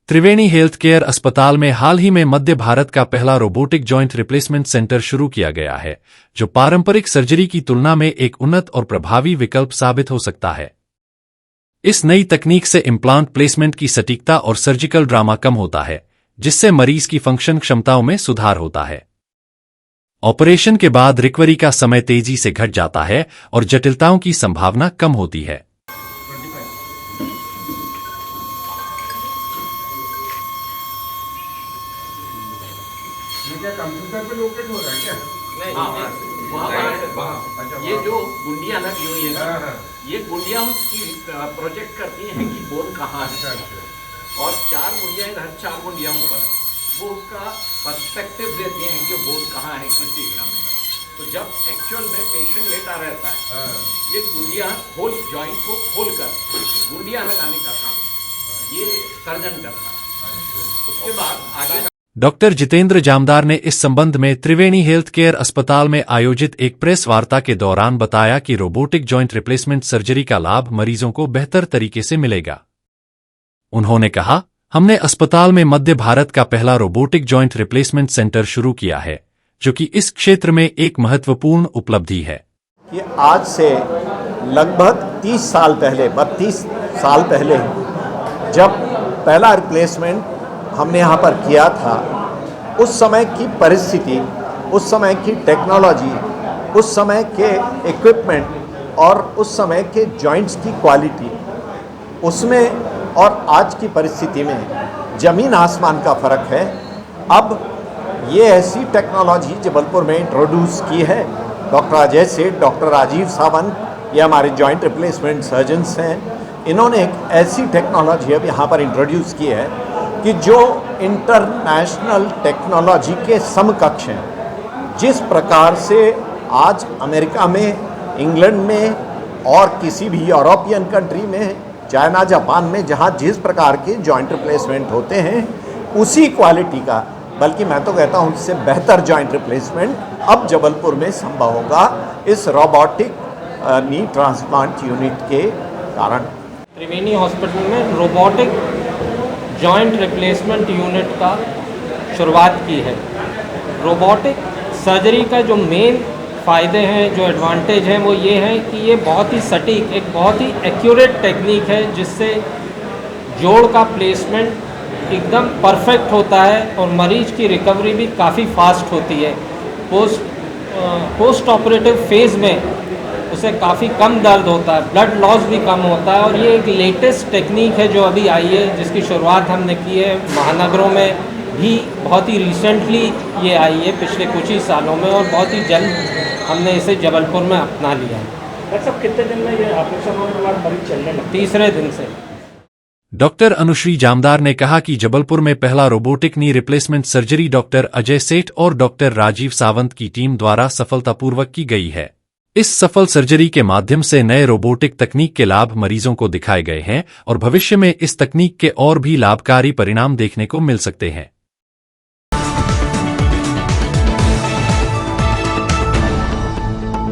त्रिवेणी health care अस्पताल में हाल ही में मध्य भारत का पहला रोबोटिक जॉइंट रिप्लेसमेंट सेंटर शुरू किया गया है, जो पारंपरिक सर्जरी की तुलना में एक उन्नत और प्रभावी विकल्प साबित हो सकता है। इस नई तकनीक से इम्प्लांट प्लेसमेंट की सटीकता और सर्जिकल ड्रामा कम होता है, जिससे मरीज की फंक्शन क्षमताओं में सुधार होता है। ऑपरेशन के बाद रिकवरी का समय तेजी से घट जाता है और जटिलताओं की संभावना कम होती है। क्या कंप्यूटर पे लोकेट हो रहा है क्या? नहीं, वहाँ ये जो गुंडियाँ लगी हुई है, ये गुंडियाँ उसकी प्रोजेक्ट करती हैं कि बोन कहाँ है, और 4 गुंडियाँ इधर 4 गुंडियाँ ऊपर, वो उसका पर्सपेक्टिव देती हैं कि बोन कहाँ है किस एरिया में। तो जब एक्चुअल में पेशेंट लेटा रहता है, ये गुंडियाँ जॉइंट को खोलकर गुंडियाँ लगाने का काम ये सर्जन करता है। उसके बाद आगे डॉक्टर जितेंद्र जामदार ने इस संबंध में त्रिवेणी हेल्थ केयर अस्पताल में आयोजित एक प्रेस वार्ता के दौरान बताया कि रोबोटिक जॉइंट रिप्लेसमेंट सर्जरी का लाभ मरीजों को बेहतर तरीके से मिलेगा। उन्होंने कहा, हमने अस्पताल में मध्य भारत का पहला रोबोटिक जॉइंट रिप्लेसमेंट सेंटर शुरू किया है, जो कि इस क्षेत्र में एक महत्वपूर्ण उपलब्धि है। कि आज से लगभग 30 साल पहले, 32 साल पहले जब पहला रिप्लेसमेंट हमने यहाँ पर किया था, उस समय की परिस्थिति, उस समय की टेक्नोलॉजी, उस समय के इक्विपमेंट और उस समय के जॉइंट्स की क्वालिटी, उसमें और आज की परिस्थिति में ज़मीन आसमान का फ़र्क है। अब ये ऐसी टेक्नोलॉजी जबलपुर में इंट्रोड्यूस की है। डॉक्टर अजय सेठ, डॉक्टर राजीव सावंत, ये हमारे जॉइंट रिप्लेसमेंट सर्जन्स हैं। इन्होंने एक ऐसी टेक्नोलॉजी अब यहाँ पर इंट्रोड्यूस की है कि जो इंटरनेशनल टेक्नोलॉजी के समकक्ष हैं। जिस प्रकार से आज अमेरिका में, इंग्लैंड में और किसी भी यूरोपियन कंट्री में, चाइना, जापान में जहाँ जिस प्रकार के जॉइंट रिप्लेसमेंट होते हैं, उसी क्वालिटी का, बल्कि मैं तो कहता हूँ उससे बेहतर जॉइंट रिप्लेसमेंट अब जबलपुर में संभव होगा इस रोबोटिक नी ट्रांसप्लांट यूनिट के कारण। त्रिवेणी हॉस्पिटल में रोबोटिक जॉइंट रिप्लेसमेंट यूनिट का शुरुआत की है। रोबोटिक सर्जरी का जो मेन फ़ायदे हैं, जो एडवांटेज हैं, वो ये हैं कि ये बहुत ही सटीक, एक बहुत ही एक्यूरेट टेक्निक है, जिससे जोड़ का प्लेसमेंट एकदम परफेक्ट होता है और मरीज की रिकवरी भी काफ़ी फास्ट होती है। पोस्ट ऑपरेटिव फेज़ में उसे काफ़ी कम दर्द होता है, ब्लड लॉस भी कम होता है, और ये एक लेटेस्ट टेक्निक है जो अभी आई है, जिसकी शुरुआत हमने की है महानगरों में भी बहुत ही रिसेंटली ये आई है, पिछले कुछ ही सालों में, और बहुत ही जल्द हमने इसे जबलपुर में अपना लिया है। डॉक्टर साहब, कितने दिन में ये ऑपरेशन होने के बाद मरीज चलने लगता है? तीसरे दिन से। डॉक्टर अनुश्री जामदार ने कहा कि जबलपुर में पहला robotic knee replacement surgery doctor Ajay सेठ और डॉक्टर राजीव सावंत की टीम द्वारा सफलतापूर्वक की गई है। इस सफल सर्जरी के माध्यम से नए रोबोटिक तकनीक के लाभ मरीजों को दिखाए गए हैं और भविष्य में इस तकनीक के और भी लाभकारी परिणाम देखने को मिल सकते हैं।